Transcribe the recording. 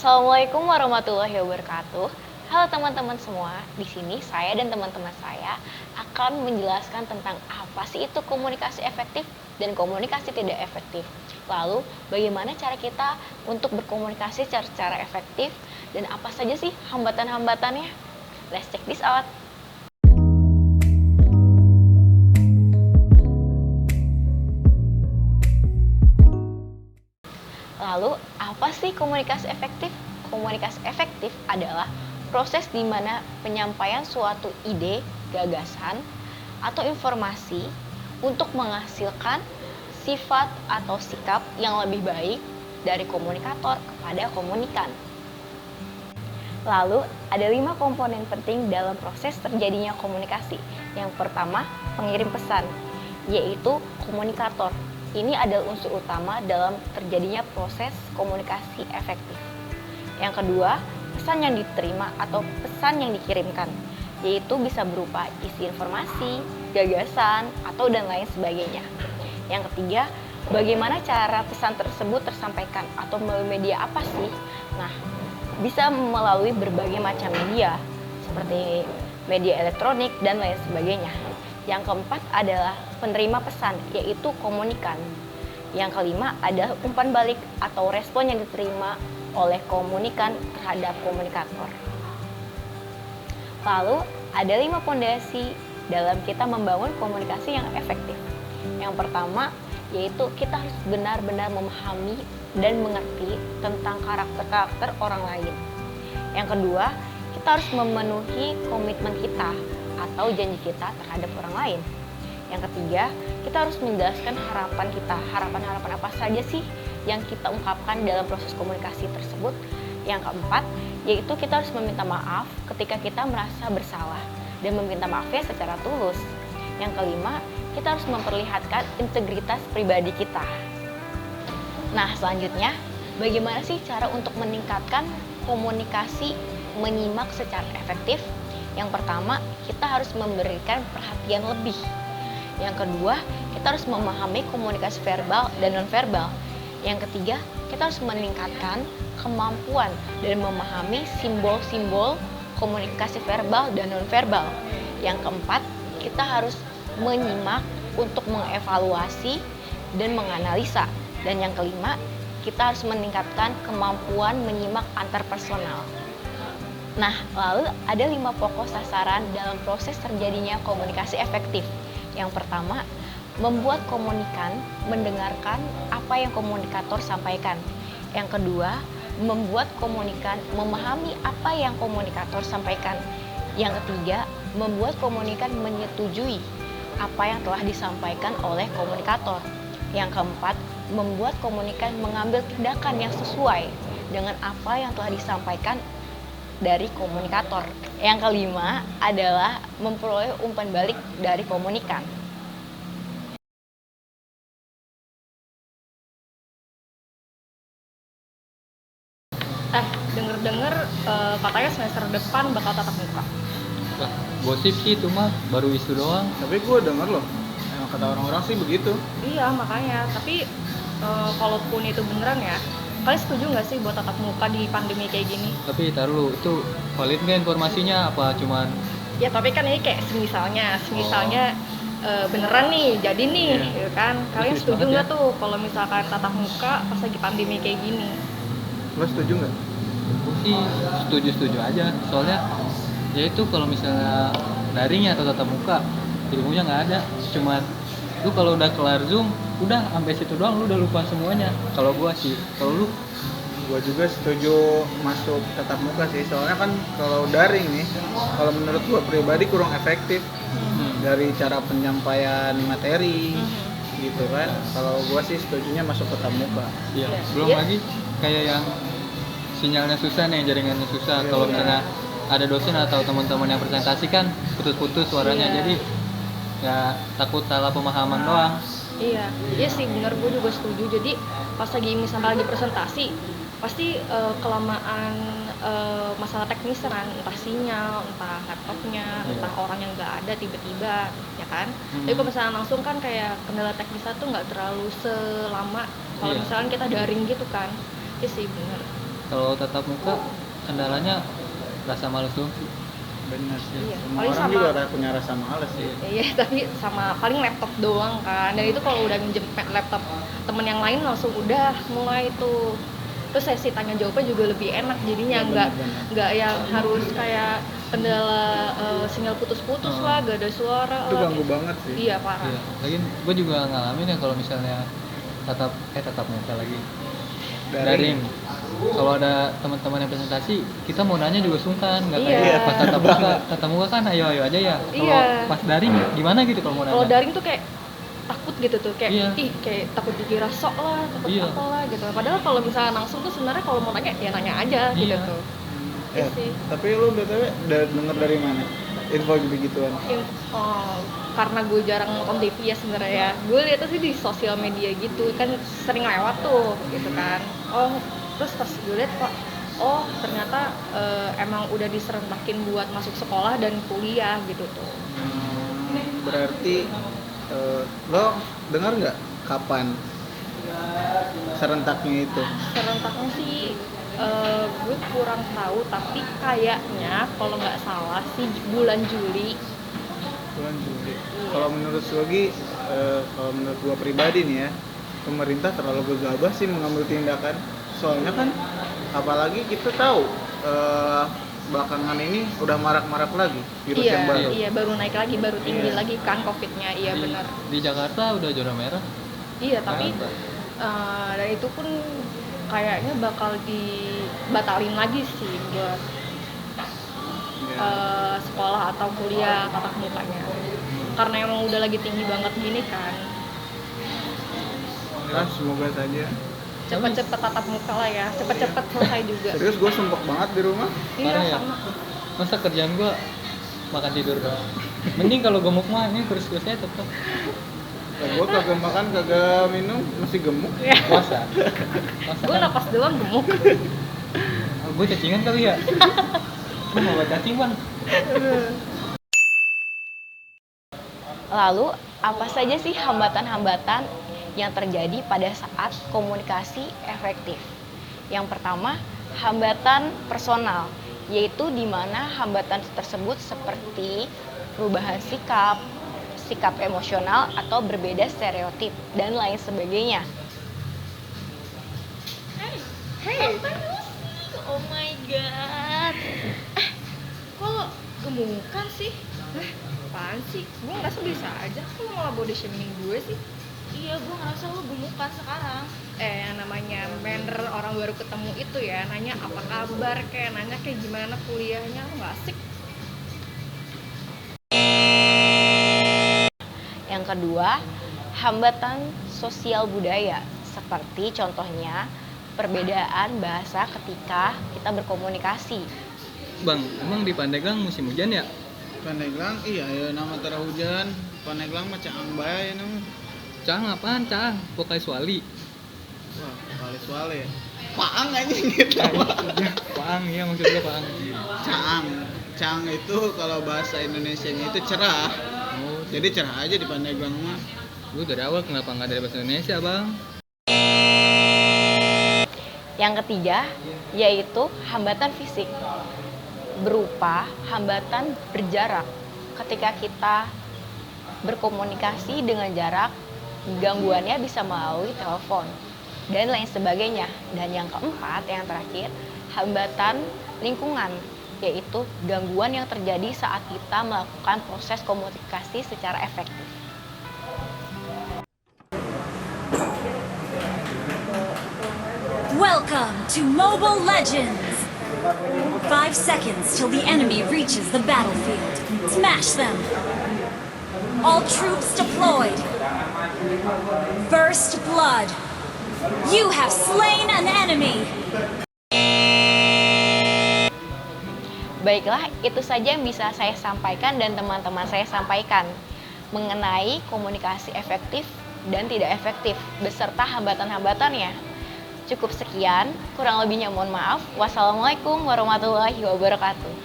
Assalamualaikum warahmatullahi wabarakatuh. Halo teman-teman semua, di sini saya dan teman-teman saya akan menjelaskan tentang apa sih itu komunikasi efektif dan komunikasi tidak efektif. Lalu, bagaimana cara kita untuk berkomunikasi secara efektif dan apa saja sih hambatan-hambatannya? Let's check this out. Lalu, apa sih komunikasi efektif? Komunikasi efektif adalah proses di mana penyampaian suatu ide, gagasan, atau informasi untuk menghasilkan sifat atau sikap yang lebih baik dari komunikator kepada komunikan. Lalu, ada 5 komponen penting dalam proses terjadinya komunikasi. Yang pertama, pengirim pesan, yaitu komunikator. Ini adalah unsur utama dalam terjadinya proses komunikasi efektif. Yang kedua, pesan yang diterima atau pesan yang dikirimkan, yaitu bisa berupa isi informasi, gagasan, atau dan lain sebagainya. Yang ketiga, bagaimana cara pesan tersebut tersampaikan atau melalui media apa sih? Nah, bisa melalui berbagai macam media, seperti media elektronik dan lain sebagainya. Yang keempat adalah penerima pesan, yaitu komunikan. Yang kelima adalah umpan balik atau respon yang diterima oleh komunikan terhadap komunikator. Lalu, ada 5 pondasi dalam kita membangun komunikasi yang efektif. Yang pertama, yaitu kita harus benar-benar memahami dan mengerti tentang karakter-karakter orang lain. Yang kedua, kita harus memenuhi komitmen kita atau janji kita terhadap orang lain. Yang ketiga, kita harus menjelaskan harapan kita. Harapan-harapan apa saja sih yang kita ungkapkan dalam proses komunikasi tersebut. Yang keempat, yaitu kita harus meminta maaf ketika kita merasa bersalah dan meminta maafnya secara tulus. Yang kelima, kita harus memperlihatkan integritas pribadi kita. Nah, selanjutnya, bagaimana sih cara untuk meningkatkan komunikasi menyimak secara efektif? Yang pertama, kita harus memberikan perhatian lebih. Yang kedua, kita harus memahami komunikasi verbal dan nonverbal. Yang ketiga, kita harus meningkatkan kemampuan dan memahami simbol-simbol komunikasi verbal dan nonverbal. Yang keempat, kita harus menyimak untuk mengevaluasi dan menganalisa. Dan yang kelima, kita harus meningkatkan kemampuan menyimak antar personal. Nah, lalu ada 5 pokok sasaran dalam proses terjadinya komunikasi efektif. Yang pertama, membuat komunikan mendengarkan apa yang komunikator sampaikan. Yang kedua, membuat komunikan memahami apa yang komunikator sampaikan. Yang ketiga, membuat komunikan menyetujui apa yang telah disampaikan oleh komunikator. Yang keempat, membuat komunikan mengambil tindakan yang sesuai dengan apa yang telah disampaikan dari komunikator. Yang kelima adalah memperoleh umpan balik dari komunikan. Denger-denger katanya semester depan bakal tatap muka. Lah, gosip sih itu mah baru isu doang. Tapi gue denger loh, emang kata orang-orang sih begitu. Iya, makanya. Tapi kalaupun itu beneran ya, kalian setuju nggak sih buat tatap muka di pandemi kayak gini? Tapi taruh lu, itu valid nggak informasinya apa cuman Ya, tapi kan ini kayak semisalnya beneran nih, jadi nih, gitu kan? Kalian Serius setuju banget nggak ya? tuh kalau misalkan tatap muka pas lagi pandemi kayak gini? Lo setuju nggak? Gua sih setuju-setuju aja. Soalnya ya itu kalau misalnya daring atau tatap muka ilmunya nggak ada. Cuman lu kalau udah kelar Zoom, udah sampai situ doang lu udah lupa semuanya. Kalau gua sih, kalau lu Gue juga setuju masuk tatap muka sih. Soalnya kan kalau daring nih, kalau menurut gue pribadi kurang efektif dari cara penyampaian materi gitu kan. Kalau gue sih setujunya masuk tatap muka. iya, Iya. belum Iya. lagi kayak yang sinyalnya susah nih, jaringannya susah. Iya, Kalau benar. misalnya ada dosen atau teman-teman yang presentasi kan putus-putus suaranya, Iya. jadi ya takut salah pemahaman doang. Iya sih bener, gue juga setuju. Jadi pas misalnya lagi presentasi, pasti kelamaan masalah teknis kan, entah sinyal, entah laptopnya, entah orang yang nggak ada tiba-tiba, ya kan. Tapi kalau misalnya langsung kan kayak kendala teknisnya tuh nggak terlalu selama kalau Iya. misalnya kita daring gitu kan. Iya sih bener. Kalau tatap muka kendalanya rasa malas doang sih. Bener sih. Iya, Semua paling orang sama- juga punya rasa males sih. Iya, tapi sama paling laptop doang kan. Dan itu kalau udah minjem laptop temen yang lain langsung udah mulai tuh. Terus sesi tanya jawabnya juga lebih enak jadinya, Iya, nggak bener-bener. nggak yang harus kayak kendala sinyal putus-putus lah, gak ada suara Itu lah. ganggu banget sih. Iya parah. Iya. Lagian gue juga ngalamin ya kalau misalnya tatap muka lagi. Daring. Kalau ada teman-teman yang presentasi, kita mau nanya juga sungkan, nggak Iya. kayak pas tatap muka kan ayo aja ya. Kalau Iya. pas daring gimana gitu kalau mau nanya? Kalau daring tuh kayak takut gitu tuh, kayak Iya. kayak takut dikira sok lah, takut Iya. apa lah gitu. Padahal kalau misalnya langsung tuh sebenarnya kalau mau nanya ya nanya aja gitu Iya. tuh. Eh, sih. tapi lu BTW denger dari mana? Info begituan. Oh, karena gue jarang nonton TV ya sebenarnya ya. Gue lihatnya sih di sosial media gitu, kan sering lewat tuh gitu kan. Oh, terus pas gue lihat kok, oh ternyata emang udah diserentakin buat masuk sekolah dan kuliah gitu tuh. Berarti lo dengar nggak kapan serentaknya itu? Serentaknya sih gue kurang tahu, tapi kayaknya kalau nggak salah sih bulan Juli. Bulan Juli. Kalau menurut Sugi, kalau menurut gua pribadi nih ya, pemerintah terlalu gegabah sih mengambil tindakan. Soalnya kan, apalagi kita tahu belakangan ini udah marak-marak lagi virus yang baru. Iya baru naik lagi, baru tinggi Iya. lagi kan COVID-nya, iya benar. Di Jakarta udah zona merah. Iya tapi Jakarta. dan itu pun kayaknya bakal dibatalin lagi sih buat Iya. sekolah atau kuliah tatap mukanya, karena emang udah lagi tinggi banget gini kan. Ya, semoga saja. Cepet-cepet tatap muka lah ya, cepet-cepet selesai juga. Serius gue sumpek banget di rumah. Iya Parah ya? sama. Masa kerjaan gua makan tidur doang. Mending kalau gemuk mah ini terus-terusnya tetap Gue kagak makan, kagak minum, masih gemuk. puasa. Gue napas doang gemuk. Gue cacingan kali ya. Gue mau baca cacing bang. Lalu, apa saja sih hambatan-hambatan yang terjadi pada saat komunikasi efektif? Yang pertama, hambatan personal, yaitu di mana hambatan tersebut seperti perubahan sikap, sikap emosional atau berbeda stereotip dan lain sebagainya. Hey, oh my god. Kok lo gemukan sih? Apaan sih? Gue ngerasa bisa aja. Kok lo malah body shaming gue sih? Iya, gue ngerasa lo gemukan sekarang. Yang namanya manner orang baru ketemu itu ya, nanya apa kabar, kayak nanya kayak gimana kuliahnya, lo nggak asik. Yang kedua, hambatan sosial budaya, seperti contohnya perbedaan bahasa ketika kita berkomunikasi. Bang, emang di Pandeglang musim hujan ya? Pandeglang, iya ya nama tara hujan. Pandeglang mah caang bae nama. Cang apaan cang? Pokai suali. Wah, kali soalnya ya. Paang anjing gitu. Paang, iya maksudnya paang. Caang. Caang itu kalau bahasa Indonesianya itu cerah. Oh, Jadi cerah aja di Pandeglang mah. lu dari awal kenapa nggak dari bahasa Indonesia bang? Yang ketiga, yaitu hambatan fisik, berupa hambatan berjarak. Ketika kita berkomunikasi dengan jarak, gangguannya bisa melalui telepon dan lain sebagainya. Dan yang keempat, yang terakhir, hambatan lingkungan, yaitu gangguan yang terjadi saat kita melakukan proses komunikasi secara efektif. Welcome to Mobile Legends! 5 seconds till the enemy reaches the battlefield. Smash them! All troops deployed! First blood! You have slain an enemy! Baiklah, itu saja yang bisa saya sampaikan dan teman-teman saya sampaikan mengenai komunikasi efektif dan tidak efektif beserta hambatan-hambatannya. Cukup sekian, kurang lebihnya mohon maaf. Wassalamualaikum warahmatullahi wabarakatuh.